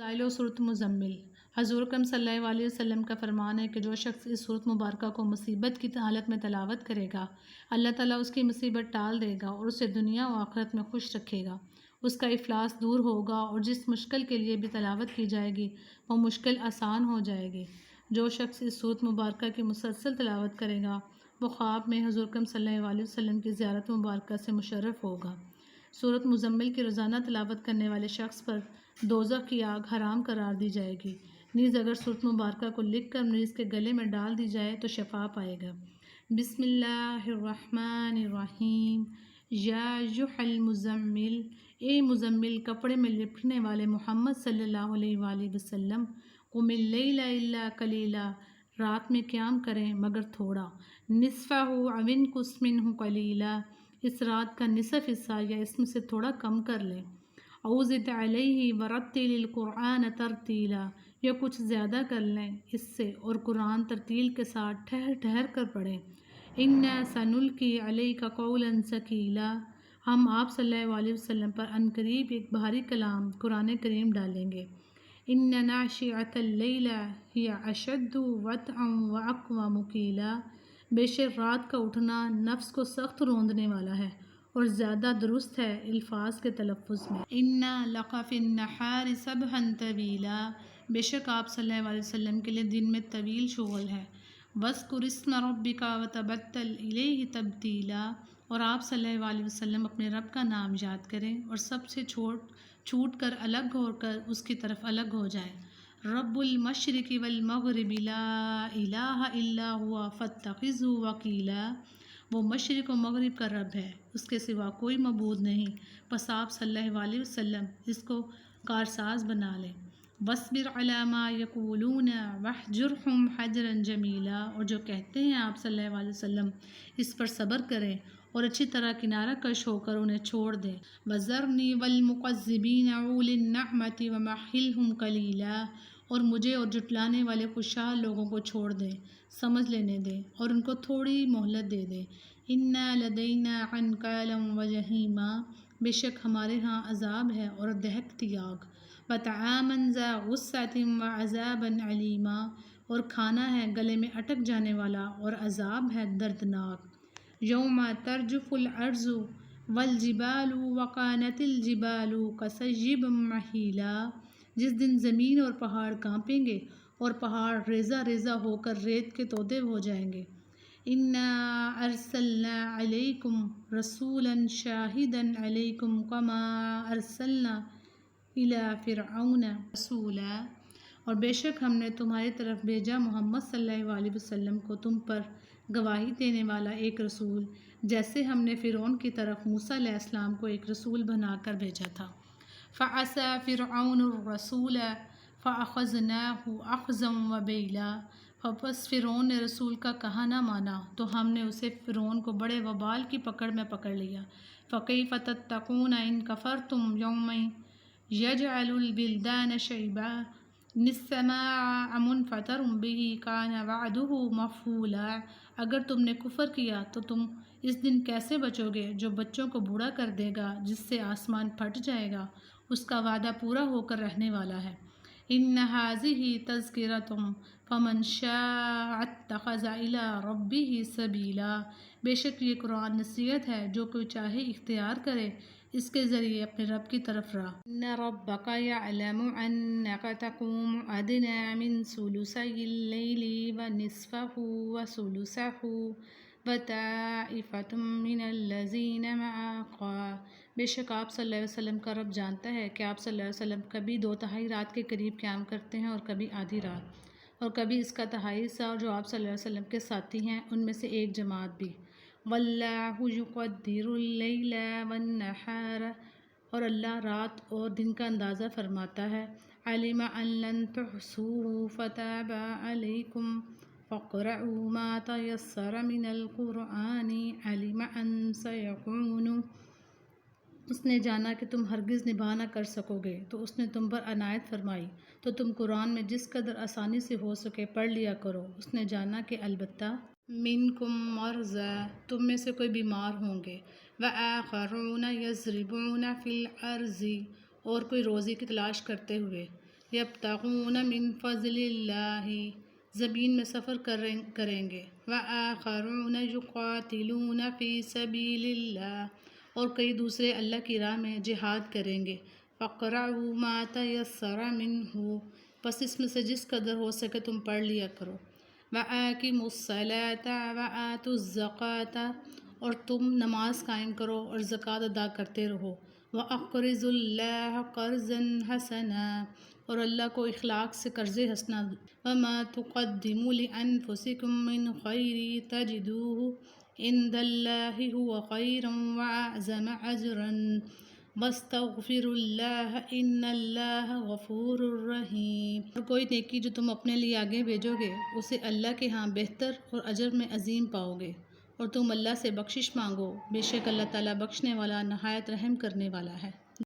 فضائل صورت مزمل۔ حضور اکرم صلی اللہ علیہ وسلم کا فرمان ہے کہ جو شخص اس صورت مبارکہ کو مصیبت کی حالت میں تلاوت کرے گا، اللہ تعالیٰ اس کی مصیبت ٹال دے گا اور اسے دنیا و آخرت میں خوش رکھے گا، اس کا افلاس دور ہوگا اور جس مشکل کے لیے بھی تلاوت کی جائے گی وہ مشکل آسان ہو جائے گی۔ جو شخص اس صورت مبارکہ کی مسلسل تلاوت کرے گا وہ خواب میں حضور اکرم صلی اللہ علیہ وسلم کی زیارت مبارکہ سے مشرف ہوگا۔ سورۃ مزمل کی روزانہ تلاوت کرنے والے شخص پر دوزخ کی آگ حرام قرار دی جائے گی۔ نیز اگر سورۃ مبارکہ کو لکھ کر مریض کے گلے میں ڈال دی جائے تو شفا پائے گا۔ بسم اللہ الرحمن الرحیم۔ یا ایھا المزمل، اے مزمل کپڑے میں لپٹنے والے محمد صلی اللہ علیہ وآلہ وسلم، قم اللیل الا قلیلا، رات میں قیام کریں مگر تھوڑا، نصفہ او انقص منہ قلیلا، اس رات کا نصف حصہ یا اس میں سے تھوڑا کم کر لیں، او زد علیہ ورتل القرآن ترتیلا، یا کچھ زیادہ کر لیں اس سے اور قرآن ترتیل کے ساتھ ٹھہر ٹھہر کر پڑھیں۔ انا سنلقی علیک قولا ثقیلا، ہم آپ صلی اللہ علیہ وسلم پر عنقریب ایک بھاری کلام قرآن کریم ڈالیں گے۔ ان ناشئۃ اللیل ہی اشد وطئا واقوم قیلا، بے شک رات کا اٹھنا نفس کو سخت روندنے والا ہے اور زیادہ درست ہے الفاظ کے تلفظ میں۔ انا لک فی النہار سبحا طویلا، بے شک آپ صلی اللہ علیہ وسلم کے لیے دن میں طویل شغل ہے۔ واذکر اسم ربک وتبتل الیہ تبتیلا، اور آپ صلی اللہ علیہ وسلم اپنے رب کا نام یاد کریں اور سب سے چھوٹ کر الگ ہو کر اس کی طرف الگ ہو جائیں۔ رب المشرق والمغرب لا الہ الا ہوا فاتخذہ وکیلا، وہ مشرق و مغرب کا رب ہے، اس کے سوا کوئی معبود نہیں، بس آپ صلی اللہ علیہ وسلم اس کو کارساز بنا لیں۔ واصبر علی ما یقولون واہجرہم حجرا جمیلا، اور جو کہتے ہیں آپ صلی اللہ علیہ وسلم اس پر صبر کریں اور اچھی طرح کنارہ کش ہو کر انہیں چھوڑ دیں۔ وذرنی والمکذبین اولی النعمۃ ومہلہم قلیلا، اور مجھے اور جھٹلانے والے خوشحال لوگوں کو چھوڑ دیں، سمجھ لینے دیں اور ان کو تھوڑی مہلت دے دیں۔ انا لدینا انکالا وجحیما، بے شک ہمارے ہاں عذاب ہے اور دہکتی آگ، وطعاما ذا غصۃ وعذابا علیما، اور کھانا ہے گلے میں اٹک جانے والا اور عذاب ہے دردناک۔ یوم ترجف الارض والجبال وکانت الجبال کثیب مہیلا، جس دن زمین اور پہاڑ کانپیں گے اور پہاڑ ریزہ ریزہ ہو کر ریت کے تودے ہو جائیں گے۔ انا ارسلنا علیکم رسولا شاہدا علیکم کما ارسلنا الی فرعون رسولا، اور بے شک ہم نے تمہاری طرف بھیجا محمد صلی اللہ علیہ وسلم کو تم پر گواہی دینے والا ایک رسول، جیسے ہم نے فرعون کی طرف موسیٰ علیہ السلام کو ایک رسول بنا کر بھیجا تھا۔ فعصى فرعون الرسول فأخذناه أخذا وبيلا، پس فرعون نے رسول کا کہا نہ مانا تو ہم نے اسے فرعون کو بڑے وبال کی پکڑ میں پکڑ لیا۔ فَكَيْفَ تَتَّقُونَ إِن كَفَرْتُمْ يَوْمًا يَجْعَلُ الْوِلْدَانَ شَيْبًا إِنَّ السَّمَاءَ مُنْفَطِرٌ بِهِ كَانَ وَعْدُهُ مَفْعُولًا، اگر تم نے کفر کیا تو تم اس دن کیسے بچو گے جو بچوں کو بوڑھا کر دے گا، جس سے آسمان پھٹ جائے گا، اس کا وعدہ پورا ہو کر رہنے والا ہے۔ ان هذه تذکرۃ فمن شاء اتخذ الی ربہ سبیلا، بے شک یہ قرآن نصیحت ہے جو کوئی چاہے اختیار کرے اس کے ذریعے اپنے رب کی طرف راہ۔ ان ربک یعلم انک تقوم ادنی من ثلثی اللیل ونصفہ وثلثہ وطائفۃ من الذین معک، بے شک آپ صلی اللہ علیہ وسلم کا رب جانتا ہے کہ آپ صلی اللہ علیہ وسلم کبھی 2/3 رات کے قریب قیام کرتے ہیں اور کبھی آدھی رات، اور کبھی اس کا تہائی حصہ، اور جو آپ صلی اللہ علیہ وسلم کے ساتھی ہیں ان میں سے ایک جماعت بھی۔ واللہ یقدر اللیل والنہار، اور اللہ رات اور دن کا اندازہ فرماتا ہے۔ علم ان لن تحصوہ فتاب علیکم فاقرؤوا ما تیسر من القرآن، علم ان سیکون، اس نے جانا کہ تم ہرگز نبھا نہ کر سکو گے تو اس نے تم پر عنایت فرمائی، تو تم قرآن میں جس قدر آسانی سے ہو سکے پڑھ لیا کرو۔ اس نے جانا کہ البتہ منکم مرضی، تم میں سے کوئی بیمار ہوں گے، وآخرون یضربون فی الارض، اور کوئی روزی کی تلاش کرتے ہوئے، یبتغون من فضل اللہ، زمین میں سفر کریں گے، وآخرون یقاتلون فی سبیل اللہ، اور کئی دوسرے اللہ کی راہ میں جہاد کریں گے، فاقرؤوا ما تیسر منہ، پس اس میں سے جس قدر ہو سکے تم پڑھ لیا کرو، وآقیموا الصلاة وآتوا الزکاة، اور تم نماز قائم کرو اور زکوٰۃ ادا کرتے رہو، وَأَقْرِضُوا اللَّهَ قَرْضًا حَسَنًا، اور اللہ کو اخلاق سے قرض حسنہ دو، وَمَا تُقَدِّمُوا لِأَنفُسِكُم مِّنْ خَيْرٍ تَجِدُوهُ عِندَ اللَّهِ هُوَ خَيْرًا وَأَعْظَمَ أَجْرًا وَاسْتَغْفِرُوا اللَّهَ إِنَّ اللَّهَ غَفُورٌ رَّحِيمٌ، اور کوئی نیکی جو تم اپنے لیے آگے بھیجو گے اسے اللہ کے ہاں بہتر اور اجر میں عظیم پاؤ گے، اور تم اللہ سے بخشش مانگو، بے شک اللہ تعالیٰ بخشنے والا نہایت رحم کرنے والا ہے۔